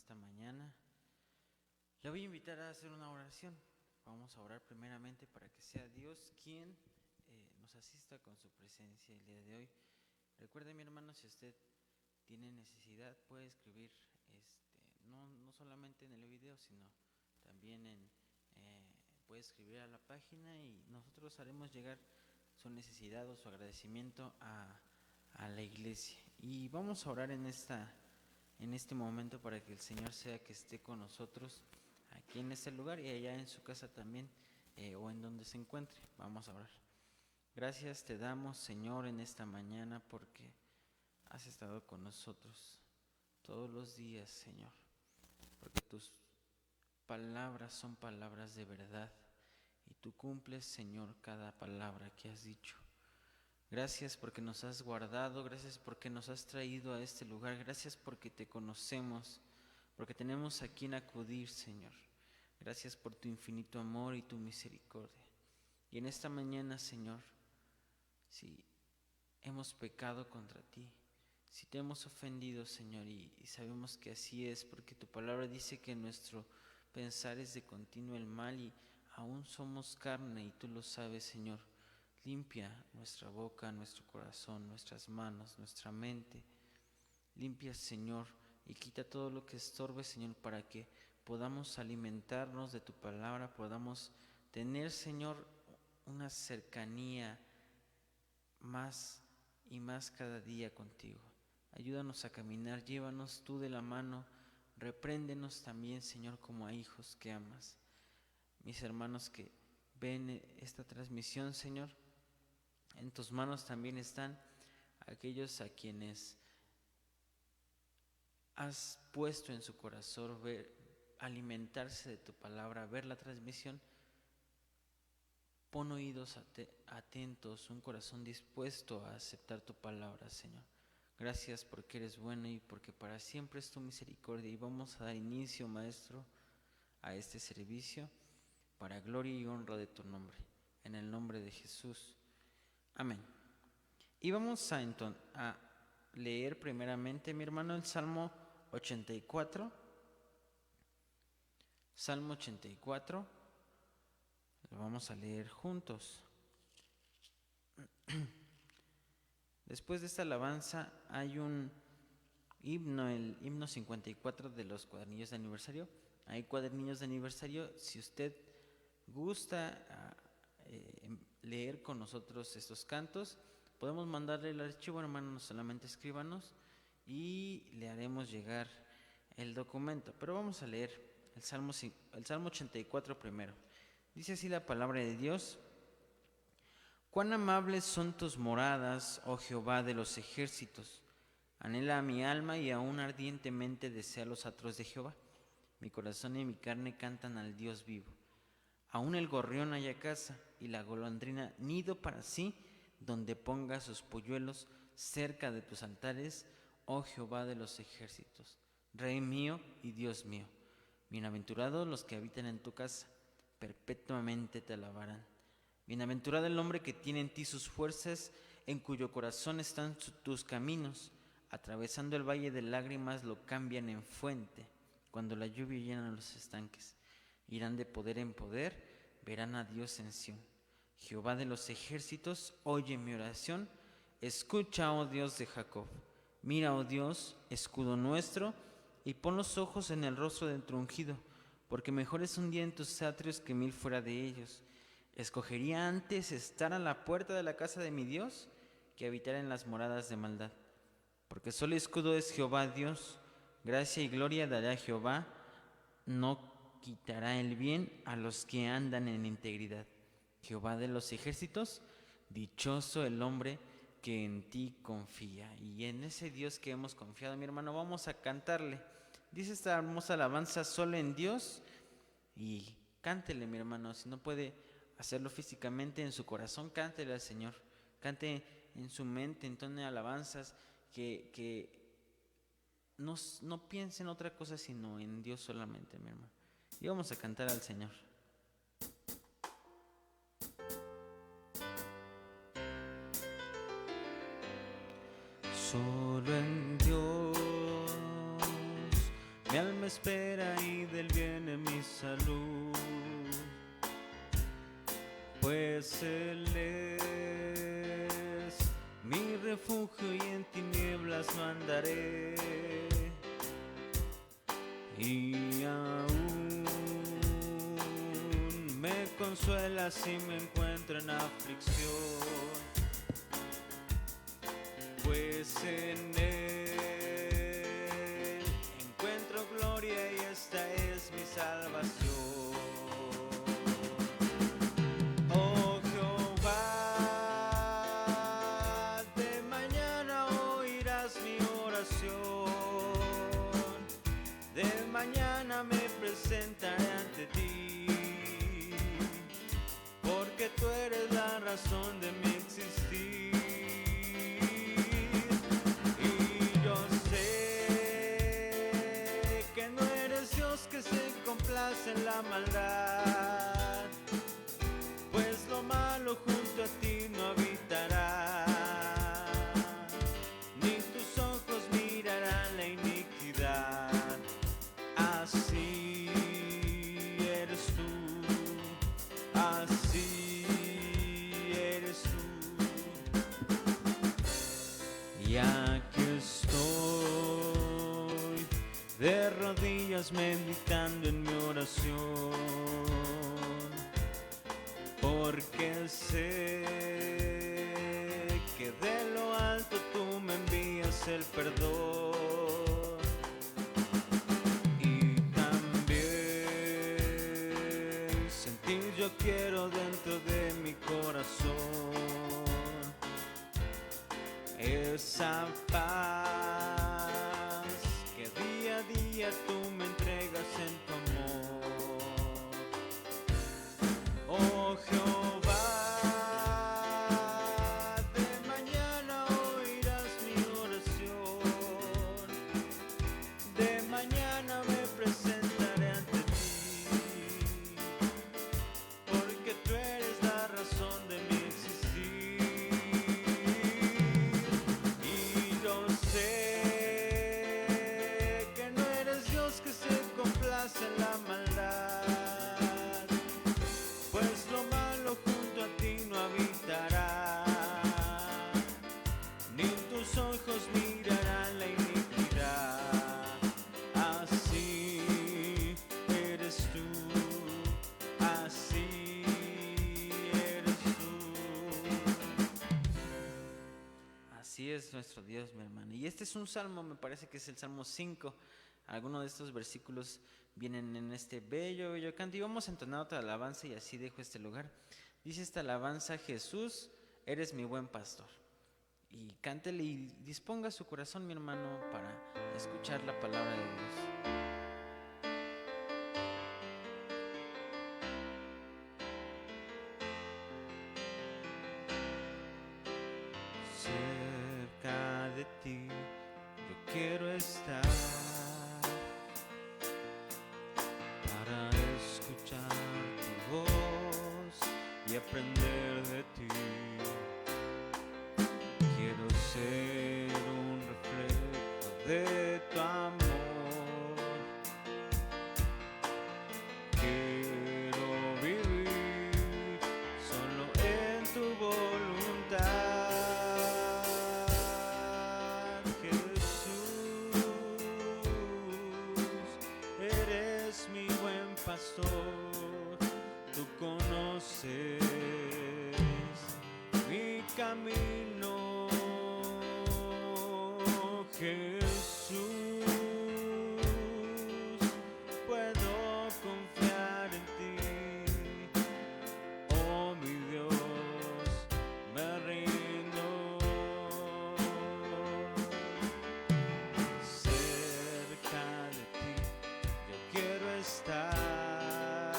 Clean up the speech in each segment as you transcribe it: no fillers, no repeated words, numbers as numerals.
esta mañana. Le voy a invitar a hacer una oración. Vamos a orar primeramente para que sea Dios quien nos asista con su presencia el día de hoy. Recuerde, mi hermano, si usted tiene necesidad, puede escribir no solamente en el video, sino también puede escribir a la página y nosotros haremos llegar su necesidad o su agradecimiento a la iglesia. Y vamos a orar en este momento para que el Señor sea que esté con nosotros aquí en este lugar y allá en su casa también, o en donde se encuentre. Vamos a orar. Gracias te damos, Señor, en esta mañana porque has estado con nosotros todos los días, Señor, porque tus palabras son palabras de verdad y tú cumples, Señor, cada palabra que has dicho. Gracias porque nos has guardado, gracias porque nos has traído a este lugar, gracias porque te conocemos, porque tenemos a quien acudir, Señor. Gracias por tu infinito amor y tu misericordia. Y en esta mañana, Señor, si hemos pecado contra ti, si te hemos ofendido, Señor, y sabemos que así es, porque tu palabra dice que nuestro pensar es de continuo el mal y aún somos carne y tú lo sabes, Señor. Limpia nuestra boca, nuestro corazón, nuestras manos, nuestra mente. Limpia, Señor, y quita todo lo que estorbe, Señor, para que podamos alimentarnos de tu palabra, podamos tener, Señor, una cercanía más y más cada día contigo. Ayúdanos a caminar, llévanos tú de la mano, repréndenos también, Señor, como a hijos que amas. Mis hermanos que ven esta transmisión, Señor, en tus manos también están aquellos a quienes has puesto en su corazón alimentarse de tu palabra, ver la transmisión. Pon oídos atentos, un corazón dispuesto a aceptar tu palabra, Señor. Gracias porque eres bueno y porque para siempre es tu misericordia. Y vamos a dar inicio, Maestro, a este servicio para gloria y honra de tu nombre. En el nombre de Jesús. Amén. Y vamos a leer primeramente, mi hermano, el Salmo 84. Salmo 84. Lo vamos a leer juntos. Después de esta alabanza hay un himno, el himno 54 de los cuadernillos de aniversario. Hay cuadernillos de aniversario. Si usted gusta leer con nosotros estos cantos, podemos mandarle el archivo, hermano, solamente escríbanos y le haremos llegar el documento. Pero vamos a leer el Salmo 84 primero. Dice así la palabra de Dios: Cuán amables son tus moradas, oh Jehová de los ejércitos. Anhela a mi alma y aún ardientemente desea los atrios de Jehová. Mi corazón y mi carne cantan al Dios vivo. Aún el gorrión halla casa y la golondrina nido para sí, donde ponga sus polluelos cerca de tus altares, oh Jehová de los ejércitos. Rey mío y Dios mío, bienaventurados los que habitan en tu casa, perpetuamente te alabarán. Bienaventurado el hombre que tiene en ti sus fuerzas, en cuyo corazón están tus caminos. Atravesando el valle de lágrimas lo cambian en fuente, cuando la lluvia llena los estanques. Irán de poder en poder, verán a Dios en Sión. Jehová de los ejércitos, oye mi oración. Escucha, oh Dios de Jacob. Mira, oh Dios, escudo nuestro, y pon los ojos en el rostro de tu ungido, porque mejor es un día en tus atrios que 1000 fuera de ellos. Escogería antes estar a la puerta de la casa de mi Dios que habitar en las moradas de maldad. Porque solo escudo es Jehová Dios, gracia y gloria dará Jehová, no quitará el bien a los que andan en integridad. Jehová de los ejércitos, dichoso el hombre que en ti confía. Y en ese Dios que hemos confiado, mi hermano, vamos a cantarle. Dice esta hermosa alabanza: solo en Dios. Y cántele, mi hermano, si no puede hacerlo físicamente, en su corazón cántele al Señor. Cante en su mente, entone alabanzas, que no piense en otra cosa sino en Dios solamente, mi hermano. Y vamos a cantar al Señor. Solo en Dios Mi alma espera y del viene mi salud, pues Él es mi refugio y en tinieblas no andaré. Y aún me consuela si me encuentro en aflicción, pues en Él encuentro gloria y esta es mi salvación. Oh Jehová, de mañana oirás mi oración, de mañana me presentaré ante ti, porque tú eres la razón de mi existir. Y yo sé que no eres Dios que se complace en la maldad, pues lo malo junto a ti no habitará, ni tus ojos mirarán la iniquidad. Así eres tú, así eres tú. Y aquí estoy, de rodillas meditando en mi oración, porque sé que de lo alto tú me envías el perdón. Yo quiero dentro de mi corazón esa paz que día a día tú me entregas en tu amor. Oh Jehová, de mañana oirás mi oración, de mañana me presentaré ante ti, porque tú eres la razón de mi existir. Y yo sé que no eres Dios que se complace en la maldad, pues lo malo junto a ti no habitará, ni tus ojos mirarán la iniquidad. Así eres tú, así eres tú. Así es nuestro Dios, mi hermano. Y este es un salmo, me parece que es el Salmo 5. Algunos de estos versículos vienen en este bello canto. Y vamos a entonar otra alabanza y así dejo este lugar. Dice esta alabanza: Jesús, eres mi buen pastor. Y cántele y disponga su corazón, mi hermano, para escuchar la palabra de Dios. Cerca de ti yo quiero estar, para escuchar tu voz y aprender de ti. Quiero ser un reflejo de tu amor, quiero vivir solo en tu voluntad. Jesús, eres mi buen pastor, tú conoces mi camino. Jesús, puedo confiar en ti. Oh mi Dios, me rindo. Cerca de ti yo quiero estar,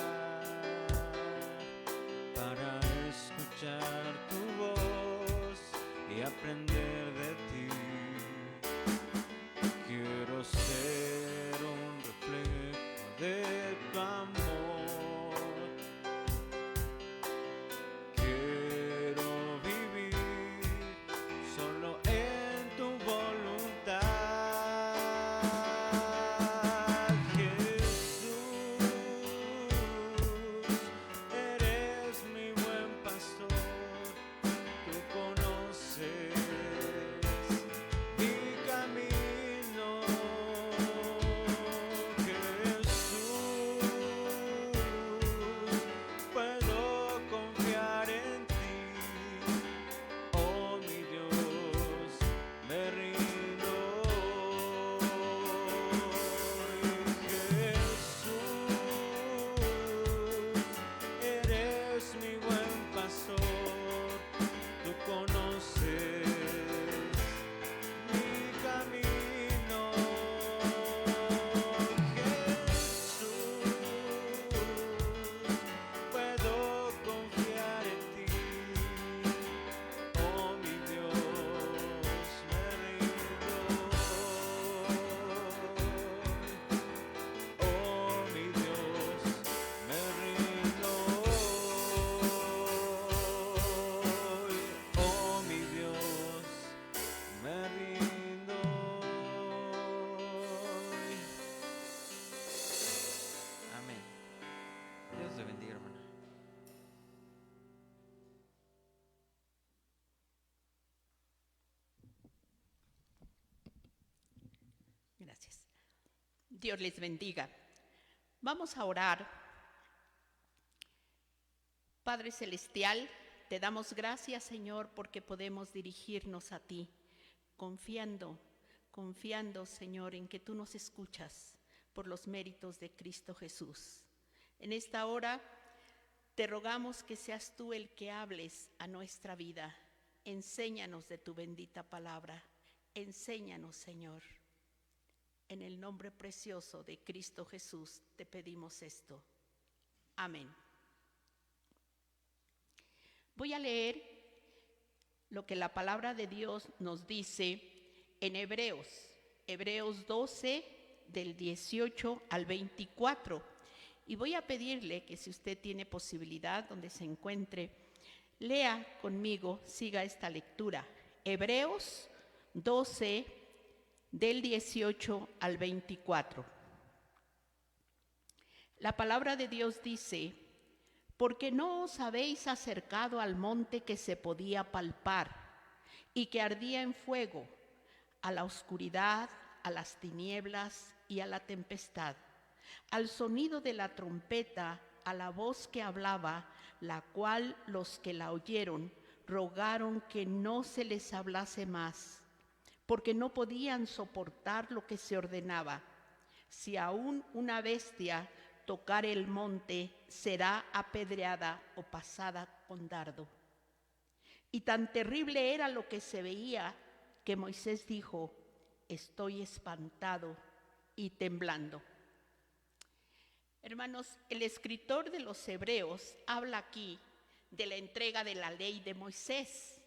para escuchar tu voz y aprender de ti. Gracias. Dios les bendiga. Vamos a orar. Padre Celestial, te damos gracias, Señor, porque podemos dirigirnos a ti, confiando, Señor, en que tú nos escuchas por los méritos de Cristo Jesús. En esta hora te rogamos que seas tú el que hables a nuestra vida. Enséñanos de tu bendita palabra. Enséñanos, Señor. En el nombre precioso de Cristo Jesús te pedimos esto. Amén. Voy a leer lo que la palabra de Dios nos dice en Hebreos 12, del 18 al 24. Y voy a pedirle que si usted tiene posibilidad, donde se encuentre, lea conmigo, siga esta lectura. Hebreos 12, del 18 al 24. La palabra de Dios dice: porque no os habéis acercado al monte que se podía palpar y que ardía en fuego, a la oscuridad, a las tinieblas y a la tempestad, al sonido de la trompeta, a la voz que hablaba, la cual los que la oyeron rogaron que no se les hablase más, porque no podían soportar lo que se ordenaba. Si aún una bestia tocar el monte, será apedreada o pasada con dardo. Y tan terrible era lo que se veía que Moisés dijo: estoy espantado y temblando. Hermanos, el escritor de los Hebreos habla aquí de la entrega de la ley de Moisés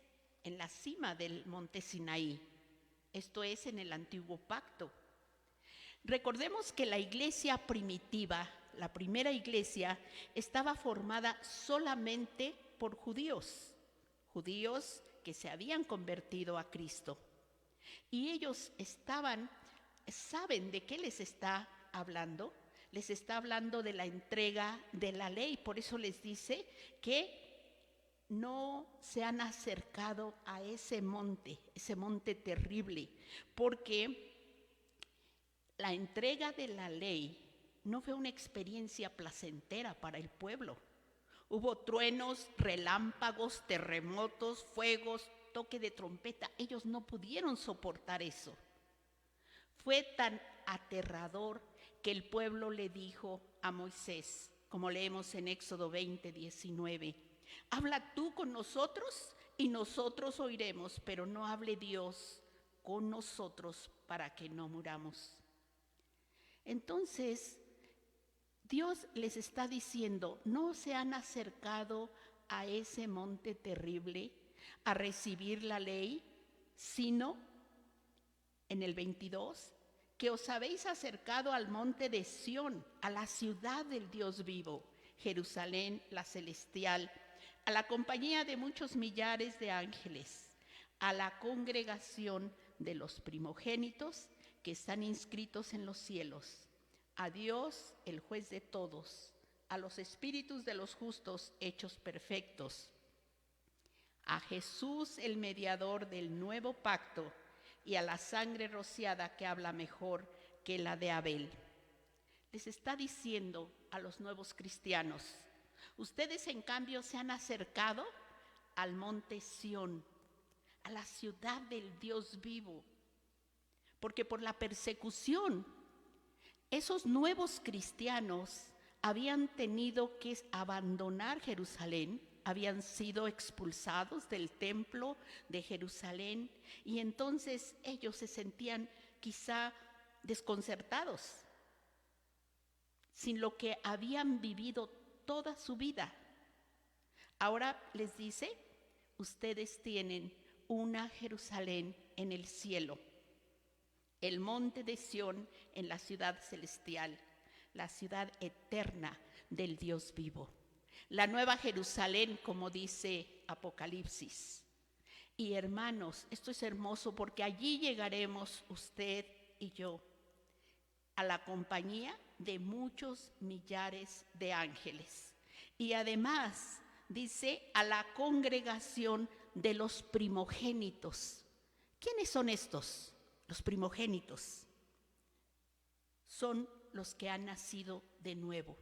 en la cima del monte Sinaí. Esto es en el Antiguo Pacto. Recordemos que la iglesia primitiva, la primera iglesia, estaba formada solamente por judíos que se habían convertido a Cristo. Y ellos saben de qué les está hablando. Les está hablando de la entrega de la ley. Por eso les dice que no se han acercado a ese monte terrible, porque la entrega de la ley no fue una experiencia placentera para el pueblo. Hubo truenos, relámpagos, terremotos, fuegos, toque de trompeta. Ellos no pudieron soportar eso. Fue tan aterrador que el pueblo le dijo a Moisés, como leemos en Éxodo 20, 19, habla tú con nosotros y nosotros oiremos, pero no hable Dios con nosotros para que no muramos. Entonces, Dios les está diciendo: no se han acercado a ese monte terrible a recibir la ley, sino, en el 22, que os habéis acercado al monte de Sión, a la ciudad del Dios vivo, Jerusalén, la celestial, a la compañía de muchos millares de ángeles, a la congregación de los primogénitos que están inscritos en los cielos, a Dios, el juez de todos, a los espíritus de los justos hechos perfectos, a Jesús, el mediador del nuevo pacto, y a la sangre rociada que habla mejor que la de Abel. Les está diciendo a los nuevos cristianos: ustedes en cambio se han acercado al monte Sión, a la ciudad del Dios vivo, porque por la persecución esos nuevos cristianos habían tenido que abandonar Jerusalén, habían sido expulsados del templo de Jerusalén, y entonces ellos se sentían quizá desconcertados, sin lo que habían vivido toda su vida. Ahora les dice: ustedes tienen una Jerusalén en el cielo, el monte de Sión en la ciudad celestial, la ciudad eterna del Dios vivo. La nueva Jerusalén, como dice Apocalipsis. Y hermanos, esto es hermoso porque allí llegaremos usted y yo, a la compañía de muchos millares de ángeles. Y además dice: a la congregación de los primogénitos. ¿Quiénes son estos? Los primogénitos. son los que han nacido de nuevo.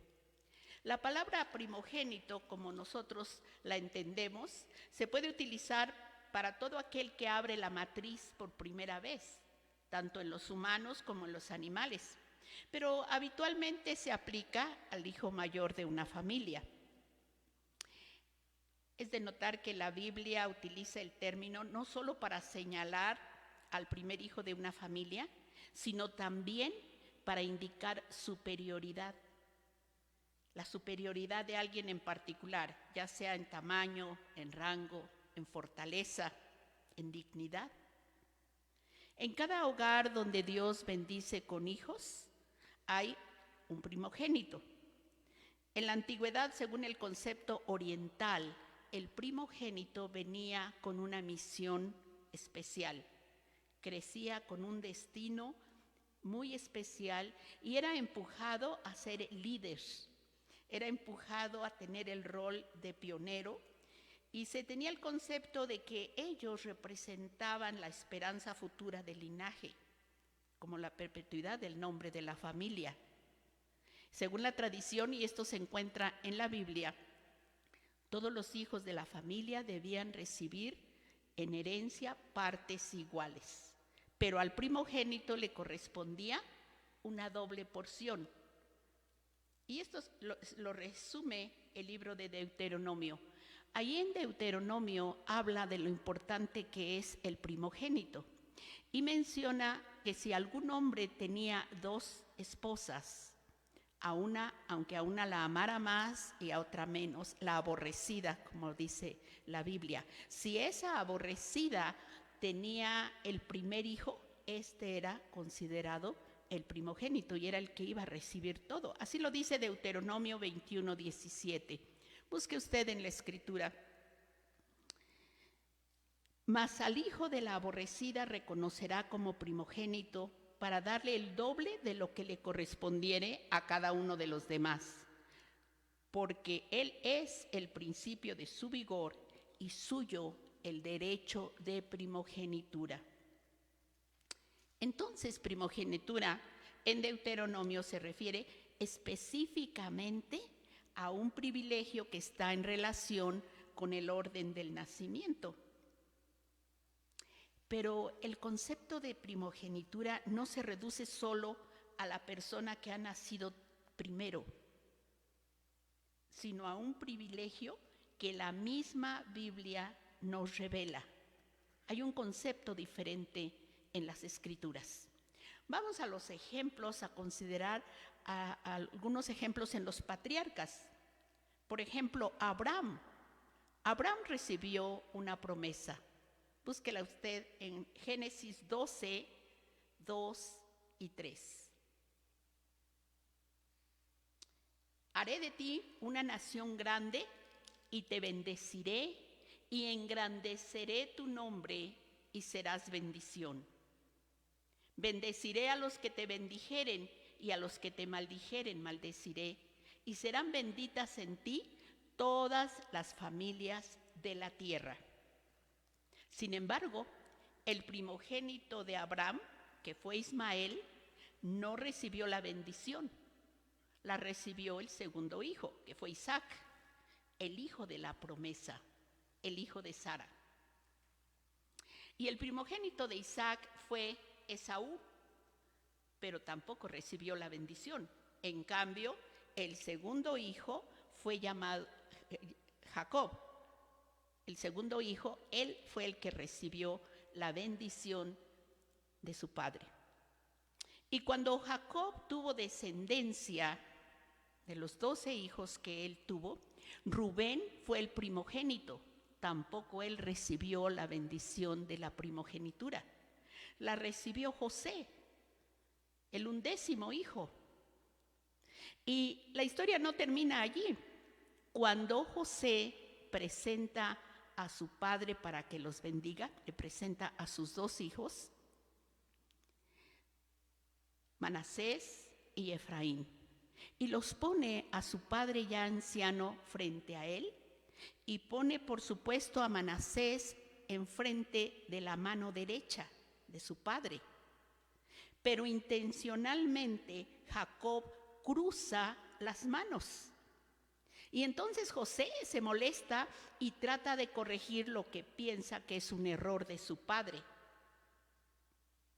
La palabra primogénito, como nosotros la entendemos, se puede utilizar para todo aquel que abre la matriz por primera vez, tanto en los humanos como en los animales, pero habitualmente se aplica al hijo mayor de una familia. Es de notar que la Biblia utiliza el término no solo para señalar al primer hijo de una familia, sino también para indicar superioridad. La superioridad de alguien en particular, ya sea en tamaño, en rango, en fortaleza, en dignidad. En cada hogar donde Dios bendice con hijos, hay un primogénito. En la antigüedad, según el concepto oriental, el primogénito venía con una misión especial. Crecía con un destino muy especial y era empujado a ser líder. Era empujado a tener el rol de pionero y se tenía el concepto de que ellos representaban la esperanza futura del linaje, como la perpetuidad del nombre de la familia. Según la tradición, y esto se encuentra en la Biblia, todos los hijos de la familia debían recibir en herencia partes iguales, pero al primogénito le correspondía una doble porción. Y esto lo resume el libro de Deuteronomio. Ahí en Deuteronomio habla de lo importante que es el primogénito y menciona que si algún hombre tenía 2 esposas, a una, aunque a una la amara más y a otra menos, la aborrecida, como dice la Biblia. Si esa aborrecida tenía el primer hijo, este era considerado el primogénito y era el que iba a recibir todo. Así lo dice Deuteronomio 21:17. Busque usted en la Escritura. Mas al hijo de la aborrecida reconocerá como primogénito para darle el doble de lo que le correspondiere a cada uno de los demás, porque él es el principio de su vigor y suyo el derecho de primogenitura. Entonces, primogenitura en Deuteronomio se refiere específicamente a un privilegio que está en relación con el orden del nacimiento. Pero el concepto de primogenitura no se reduce solo a la persona que ha nacido primero, sino a un privilegio que la misma Biblia nos revela. Hay un concepto diferente en las Escrituras. Vamos a los ejemplos, a considerar algunos ejemplos en los patriarcas. Por ejemplo, Abraham. Abraham recibió una promesa. Búsquela usted en Génesis 12, 2 y 3. Haré de ti una nación grande y te bendeciré y engrandeceré tu nombre y serás bendición. Bendeciré a los que te bendijeren y a los que te maldijeren maldeciré, y serán benditas en ti todas las familias de la tierra. Sin embargo, el primogénito de Abraham, que fue Ismael, no recibió la bendición. La recibió el segundo hijo, que fue Isaac, el hijo de la promesa, el hijo de Sara. Y el primogénito de Isaac fue Esaú, pero tampoco recibió la bendición. En cambio, el segundo hijo fue llamado Jacob. El segundo hijo, él fue el que recibió la bendición de su padre. Y cuando Jacob tuvo descendencia de los 12 hijos que él tuvo, Rubén fue el primogénito. Tampoco él recibió la bendición de la primogenitura. La recibió José, el 11º hijo. Y la historia no termina allí. Cuando José presenta a su padre para que los bendiga, le presenta a sus 2 hijos, Manasés y Efraín, y los pone a su padre ya anciano frente a él, y pone por supuesto a Manasés enfrente de la mano derecha de su padre. pero intencionalmente Jacob cruza las manos. Y entonces José se molesta y trata de corregir lo que piensa que es un error de su padre.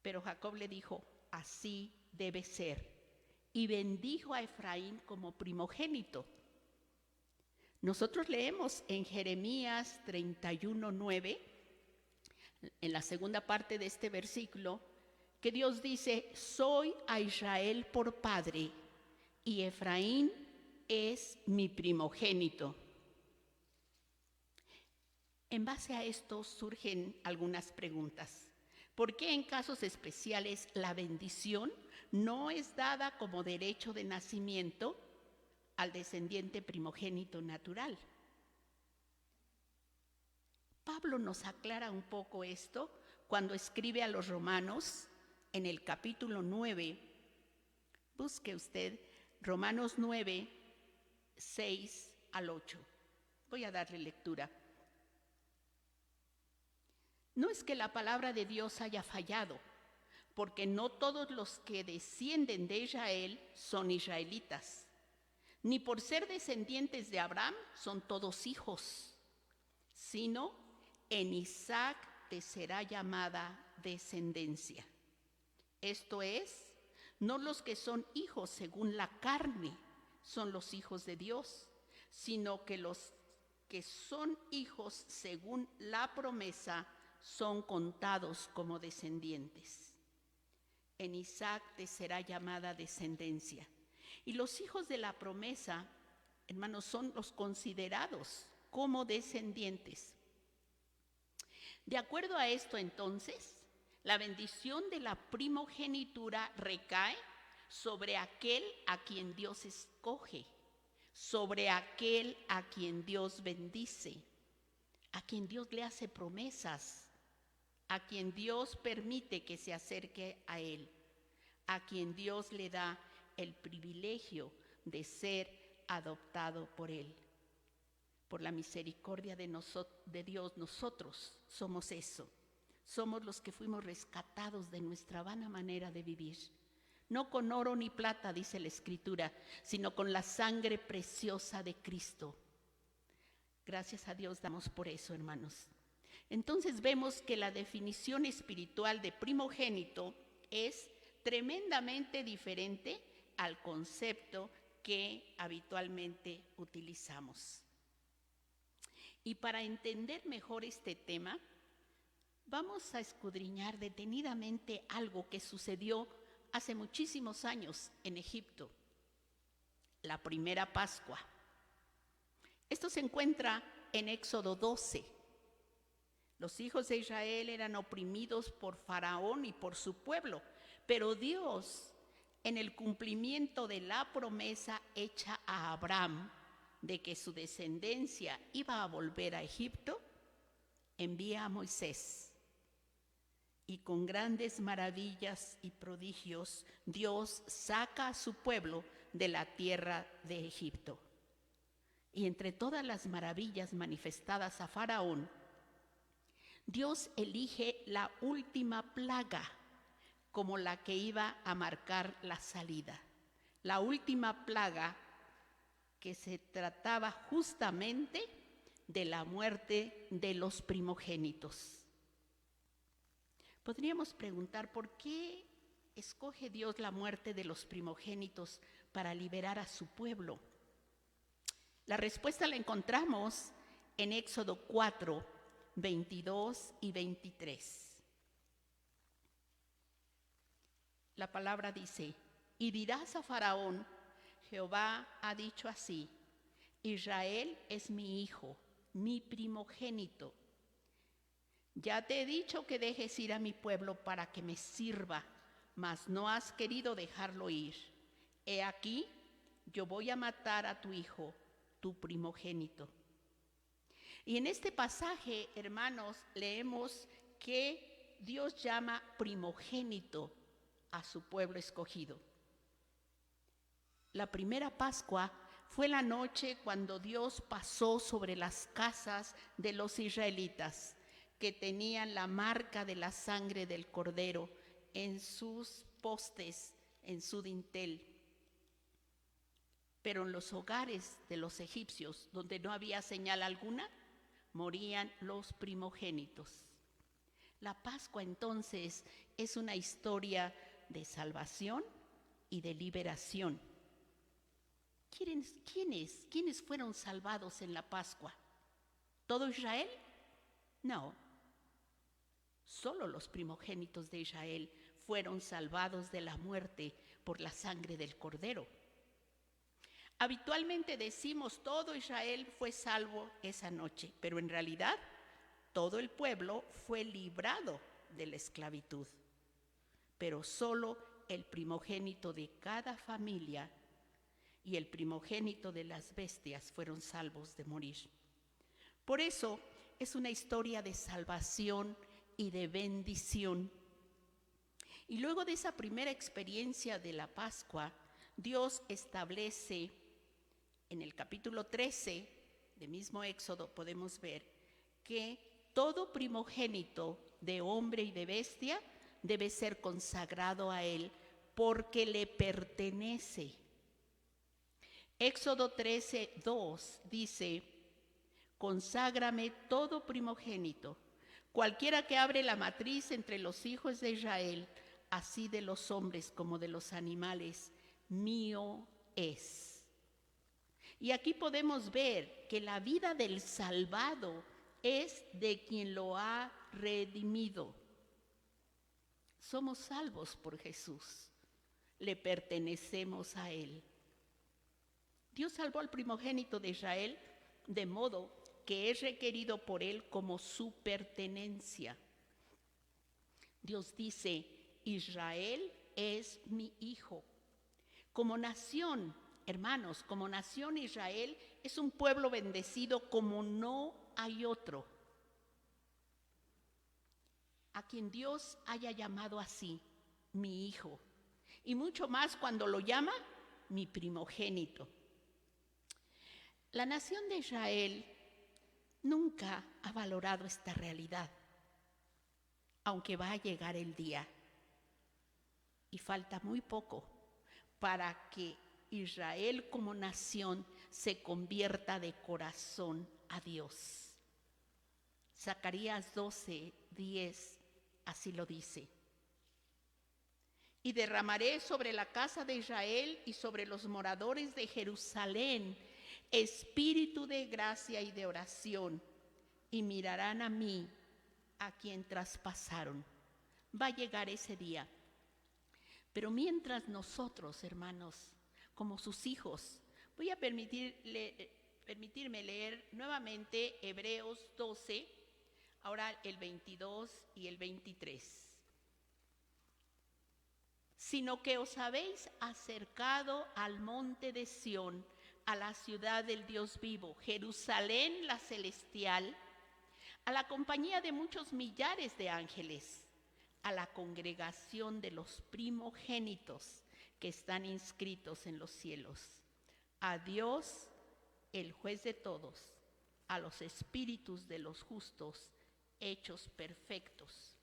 Pero Jacob le dijo: así debe ser. Y bendijo a Efraín como primogénito. Nosotros leemos en Jeremías 31:9, en la segunda parte de este versículo, que Dios dice: soy a Israel por padre y Efraín es mi primogénito. En base a esto surgen algunas preguntas. ¿Por qué en casos especiales la bendición no es dada como derecho de nacimiento al descendiente primogénito natural? Pablo nos aclara un poco esto cuando escribe a los Romanos en el capítulo 9. Busque usted Romanos 9, 6 al 8. Voy a darle lectura. No es que la palabra de Dios haya fallado, porque no todos los que descienden de Israel son israelitas, ni por ser descendientes de Abraham son todos hijos, sino en Isaac te será llamada descendencia. Esto es, no los que son hijos según la carne son los hijos de Dios, sino que los que son hijos según la promesa son contados como descendientes. En Isaac te será llamada descendencia. Y los hijos de la promesa, hermanos, son los considerados como descendientes. De acuerdo a esto, entonces, la bendición de la primogenitura recae sobre aquel a quien Dios escoge, sobre aquel a quien Dios bendice, a quien Dios le hace promesas, a quien Dios permite que se acerque a Él, a quien Dios le da el privilegio de ser adoptado por Él. Por la misericordia de Dios, nosotros somos eso. Somos los que fuimos rescatados de nuestra vana manera de vivir. No con oro ni plata, dice la Escritura, sino con la sangre preciosa de Cristo. Gracias a Dios damos por eso, hermanos. Entonces vemos que la definición espiritual de primogénito es tremendamente diferente al concepto que habitualmente utilizamos. Y para entender mejor este tema, vamos a escudriñar detenidamente algo que sucedió hace muchísimos años en Egipto, la primera Pascua. Esto se encuentra en Éxodo 12. Los hijos de Israel eran oprimidos por Faraón y por su pueblo, pero Dios, en el cumplimiento de la promesa hecha a Abraham de que su descendencia iba a volver a Egipto, envía a Moisés. Y con grandes maravillas y prodigios, Dios saca a su pueblo de la tierra de Egipto. Y entre todas las maravillas manifestadas a Faraón, Dios elige la última plaga como la que iba a marcar la salida. La última plaga que se trataba justamente de la muerte de los primogénitos. Podríamos preguntar, ¿por qué escoge Dios la muerte de los primogénitos para liberar a su pueblo? La respuesta la encontramos en Éxodo 4, 22 y 23. La palabra dice: y dirás a Faraón, Jehová ha dicho así: Israel es mi hijo, mi primogénito. Ya te he dicho que dejes ir a mi pueblo para que me sirva, mas no has querido dejarlo ir. He aquí, yo voy a matar a tu hijo, tu primogénito. Y en este pasaje, hermanos, leemos que Dios llama primogénito a su pueblo escogido. La primera Pascua fue la noche cuando Dios pasó sobre las casas de los israelitas que tenían la marca de la sangre del Cordero en sus postes en su dintel. Pero en los hogares de los egipcios, donde no había señal alguna, morían los primogénitos. La Pascua entonces es una historia de salvación y de liberación. ¿Quiénes fueron salvados en la Pascua? ¿Todo Israel? No. Solo los primogénitos de Israel fueron salvados de la muerte por la sangre del Cordero. Habitualmente decimos todo Israel fue salvo esa noche, pero en realidad todo el pueblo fue librado de la esclavitud. Pero solo el primogénito de cada familia y el primogénito de las bestias fueron salvos de morir. Por eso es una historia de salvación y de bendición. Y luego de esa primera experiencia de la Pascua, Dios establece en el capítulo 13 del mismo Éxodo, podemos ver que todo primogénito de hombre y de bestia debe ser consagrado a Él porque le pertenece. Éxodo 13:2 dice: conságrame todo primogénito, cualquiera que abre la matriz entre los hijos de Israel, así de los hombres como de los animales, mío es. Y aquí podemos ver que la vida del salvado es de quien lo ha redimido. Somos salvos por Jesús, le pertenecemos a Él. Dios salvó al primogénito de Israel de modo que es requerido por Él como su pertenencia. Dios dice: Israel es mi hijo. Como nación, hermanos, como nación, Israel es un pueblo bendecido como no hay otro. A quien Dios haya llamado así, mi hijo, y mucho más cuando lo llama mi primogénito. La nación de Israel nunca ha valorado esta realidad, aunque va a llegar el día, y falta muy poco para que Israel como nación se convierta de corazón a Dios. Zacarías 12:10 así lo dice: y derramaré sobre la casa de Israel y sobre los moradores de Jerusalén espíritu de gracia y de oración, y mirarán a mí, a quien traspasaron. Va a llegar ese día. Pero mientras nosotros, hermanos, como sus hijos, voy a permitirme leer nuevamente Hebreos 12, ahora el 22 y el 23. Sino que os habéis acercado al monte de Sión, a la ciudad del Dios vivo, Jerusalén la celestial, a la compañía de muchos millares de ángeles, a la congregación de los primogénitos que están inscritos en los cielos, a Dios, el juez de todos, a los espíritus de los justos hechos perfectos.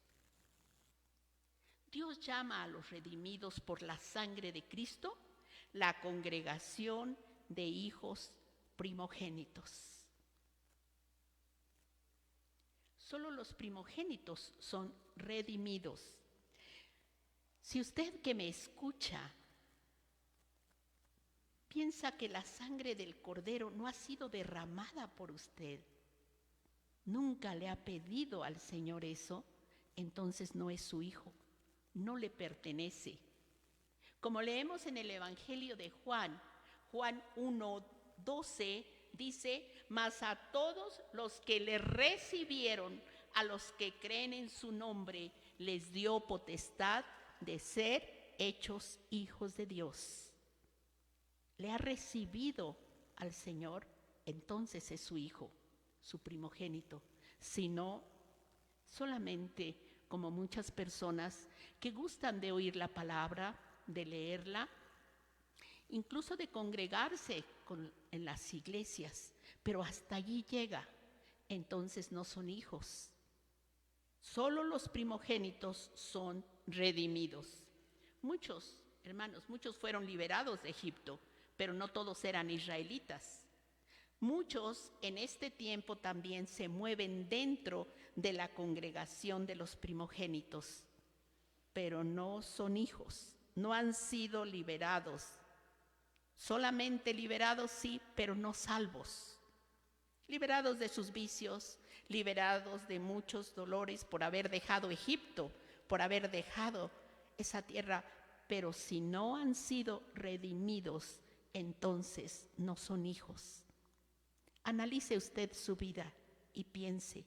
Dios llama a los redimidos por la sangre de Cristo la congregación de hijos primogénitos. Solo los primogénitos son redimidos. Si usted que me escucha piensa que la sangre del Cordero no ha sido derramada por usted, nunca le ha pedido al Señor eso, entonces no es su hijo, no le pertenece. Como leemos en el Evangelio de Juan 1:12 dice: mas a todos los que le recibieron, a los que creen en su nombre, les dio potestad de ser hechos hijos de Dios. Le ha recibido al Señor, entonces es su hijo, su primogénito. Si no, solamente como muchas personas que gustan de oír la palabra, de leerla, incluso de congregarse en las iglesias, pero hasta allí llega, entonces no son hijos. Solo los primogénitos son redimidos. Muchos, hermanos, muchos fueron liberados de Egipto, pero no todos eran israelitas. Muchos en este tiempo también se mueven dentro de la congregación de los primogénitos, pero no son hijos, no han sido liberados. Solamente liberados sí, pero no salvos. Liberados de sus vicios, liberados de muchos dolores por haber dejado Egipto, por haber dejado esa tierra, pero si no han sido redimidos, entonces no son hijos. Analice usted su vida y piense,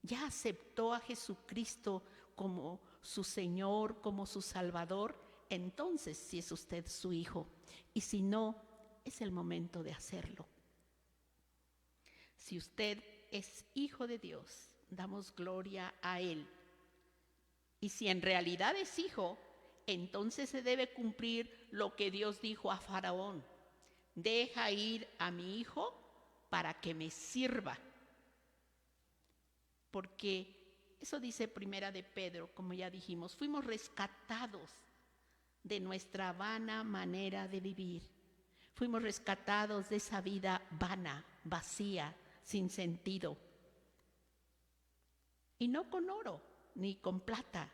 ¿ya aceptó a Jesucristo como su Señor, como su Salvador? Entonces sí es usted su hijo, y si no, es el momento de hacerlo. Si usted es hijo de Dios, damos gloria a Él. Y si en realidad es hijo, entonces se debe cumplir lo que Dios dijo a Faraón: deja ir a mi hijo para que me sirva. Porque eso dice Primera de Pedro, como ya dijimos, fuimos rescatados de nuestra vana manera de vivir. Fuimos rescatados de esa vida vana, vacía, sin sentido. Y no con oro, ni con plata,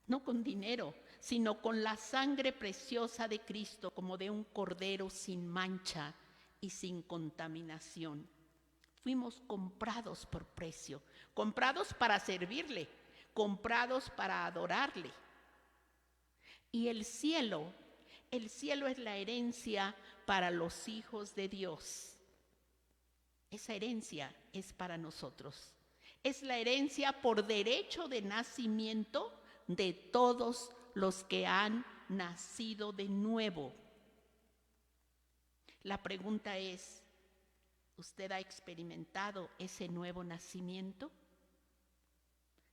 no con dinero, sino con la sangre preciosa de Cristo, como de un cordero sin mancha y sin contaminación. Fuimos comprados por precio, comprados para servirle, comprados para adorarle. Y el cielo es la herencia para los hijos de Dios. Esa herencia es para nosotros. Es la herencia por derecho de nacimiento de todos los que han nacido de nuevo. La pregunta es, ¿usted ha experimentado ese nuevo nacimiento?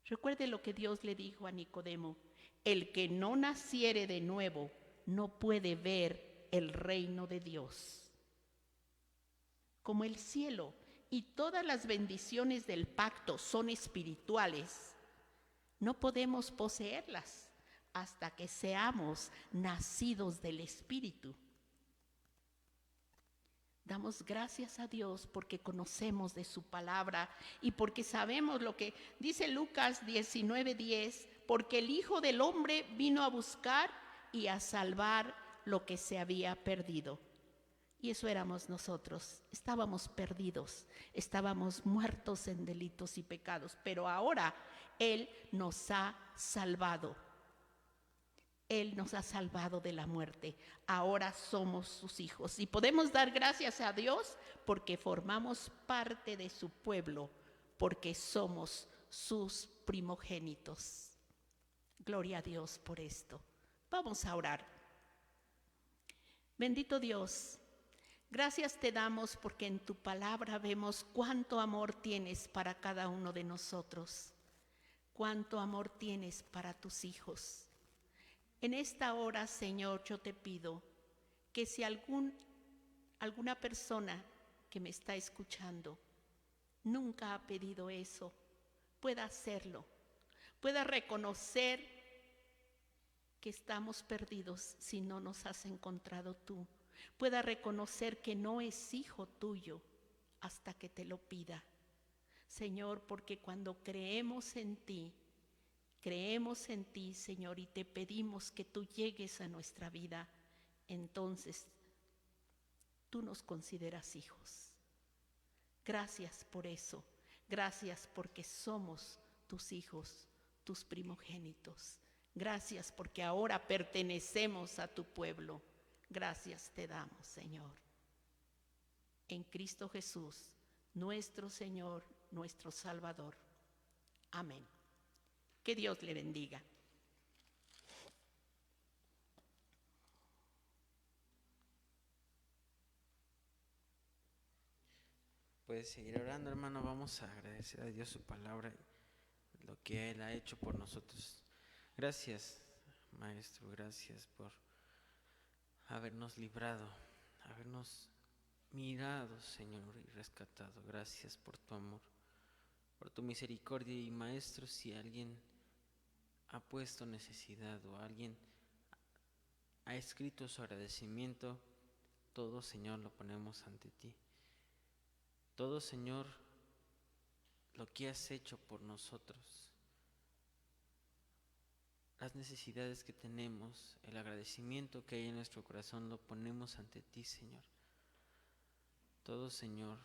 Recuerde lo que Dios le dijo a Nicodemo: el que no naciere de nuevo no puede ver el reino de Dios. Como el cielo y todas las bendiciones del pacto son espirituales, no podemos poseerlas hasta que seamos nacidos del Espíritu. Damos gracias a Dios porque conocemos de su palabra y porque sabemos lo que dice Lucas 19:10, porque el Hijo del Hombre vino a buscar y a salvar lo que se había perdido. Y eso éramos nosotros, estábamos perdidos, estábamos muertos en delitos y pecados, pero ahora Él nos ha salvado. Él nos ha salvado de la muerte. Ahora somos sus hijos y podemos dar gracias a Dios porque formamos parte de su pueblo, porque somos sus primogénitos. Gloria a Dios por esto. Vamos a orar. Bendito Dios, gracias te damos porque en tu palabra vemos cuánto amor tienes para cada uno de nosotros, cuánto amor tienes para tus hijos. En esta hora, Señor, yo te pido que si alguna persona que me está escuchando nunca ha pedido eso, pueda hacerlo, pueda reconocer que estamos perdidos si no nos has encontrado tú, pueda reconocer que no es hijo tuyo hasta que te lo pida. Señor, porque cuando creemos en ti, Señor, y te pedimos que tú llegues a nuestra vida, entonces tú nos consideras hijos. Gracias por eso. Gracias porque somos tus hijos, tus primogénitos. Gracias porque ahora pertenecemos a tu pueblo. Gracias te damos, Señor. En Cristo Jesús, nuestro Señor, nuestro Salvador. Amén. Que Dios le bendiga. Puedes seguir orando, hermano. Vamos a agradecer a Dios su palabra y lo que Él ha hecho por nosotros. Gracias, Maestro. Gracias por habernos librado, habernos mirado, Señor, y rescatado. Gracias por tu amor, por tu misericordia. Y Maestro, si alguien ha puesto necesidad o alguien ha escrito su agradecimiento, todo, Señor, lo ponemos ante ti. Todo, Señor, lo que has hecho por nosotros, las necesidades que tenemos, el agradecimiento que hay en nuestro corazón, lo ponemos ante ti, Señor. Todo, Señor,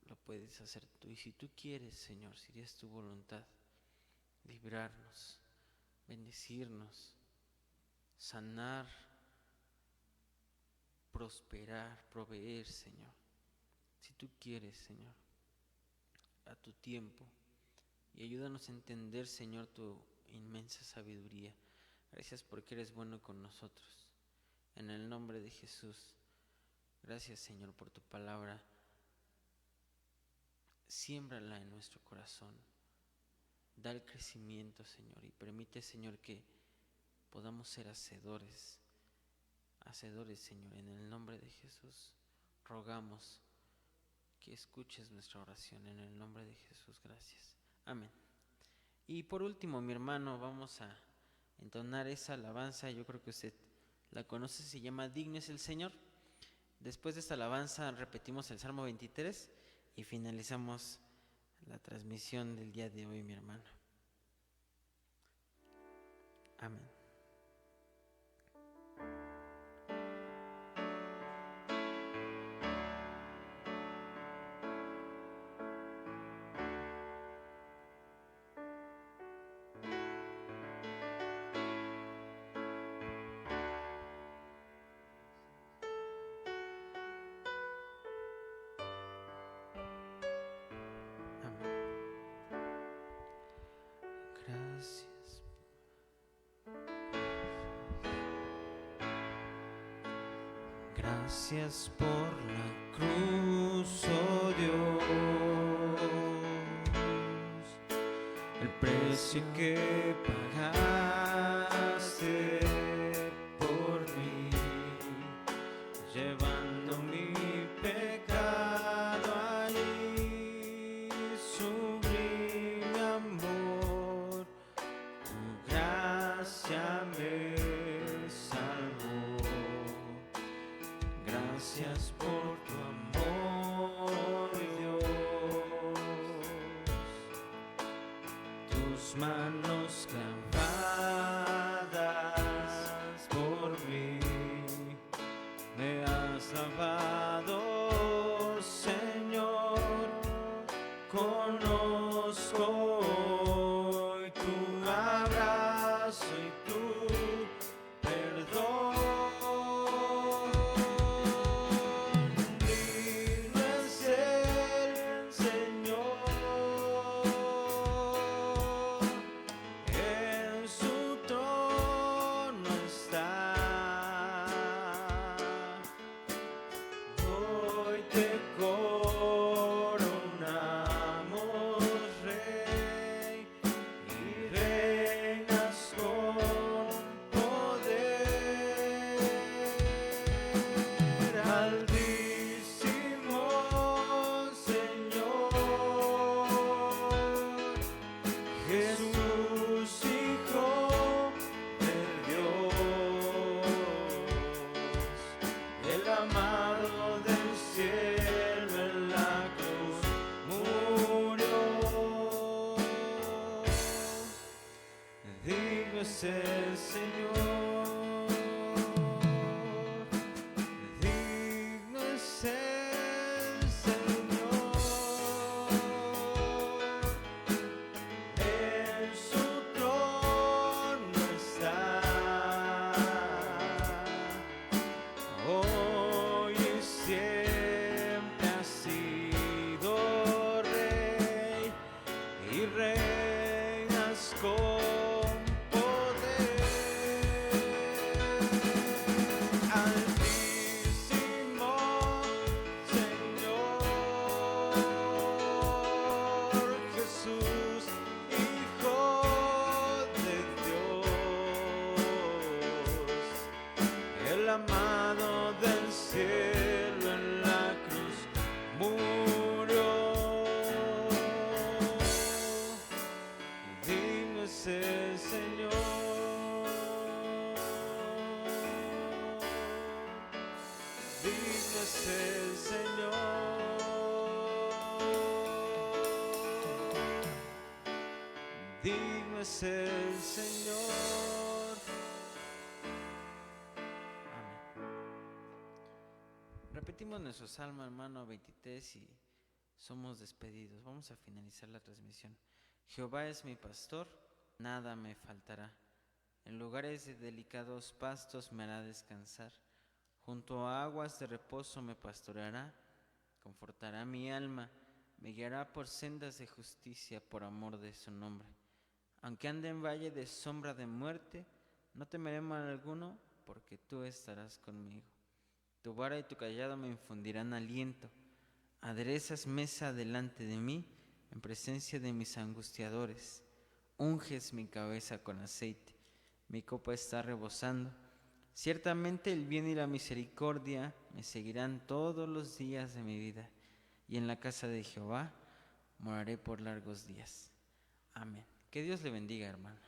lo puedes hacer tú. Y si tú quieres, Señor, si es tu voluntad, librarnos, bendecirnos, sanar, prosperar, proveer, Señor. Si tú quieres, Señor, a tu tiempo. Y ayúdanos a entender, Señor, tu inmensa sabiduría. Gracias porque eres bueno con nosotros. En el nombre de Jesús. Gracias, Señor, por tu palabra. Siémbrala en nuestro corazón. Da el crecimiento, Señor, y permite, Señor, que podamos ser hacedores, Señor. En el nombre de Jesús rogamos que escuches nuestra oración. En el nombre de Jesús, gracias. Amén. Y por último, mi hermano, vamos a entonar esa alabanza. Yo creo que usted la conoce, se llama Digno es el Señor. Después de esta alabanza repetimos el Salmo 23 y finalizamos la transmisión del día de hoy, mi hermano. Amén. Gracias. Gracias por la cruz, oh Dios, el precio que pagaste por mí, llevando mi pecado allí, sublime amor, tu gracia me salvó. Gracias por tu amor, Dios, tus manos clavadas por mí, me has lavado, Señor. Conozco hoy tu abrazo y tu perdón. Digno es el Señor, en su trono está. Hoy te coronamos, Rey, y reinas con poder. Altísimo Señor, Jesús, Hijo de Dios, el amado del cielo en la cruz murió. Digno es el Señor, digno es el Señor, en su trono está. Hoy y siempre has sido Rey y reinas con poder. Altísimo Señor, Jesús, Hijo de Dios, el amado del cielo en la cruz murió. Digno es el Señor. es el Señor. Digno es el Señor. Amén. Repetimos nuestro salmo, hermano 23, y somos despedidos. Vamos a finalizar la transmisión. Jehová es mi pastor, nada me faltará. En lugares de delicados pastos me hará descansar. Junto a aguas de reposo me pastoreará. Confortará mi alma, me guiará por sendas de justicia por amor de su nombre. Aunque ande en valle de sombra de muerte, no temeré mal alguno, porque tú estarás conmigo. Tu vara y tu cayado me infundirán aliento. Aderezas mesa delante de mí, en presencia de mis angustiadores. Unges mi cabeza con aceite, mi copa está rebosando. Ciertamente el bien y la misericordia me seguirán todos los días de mi vida, y en la casa de Jehová moraré por largos días. Amén. Que Dios le bendiga, hermano.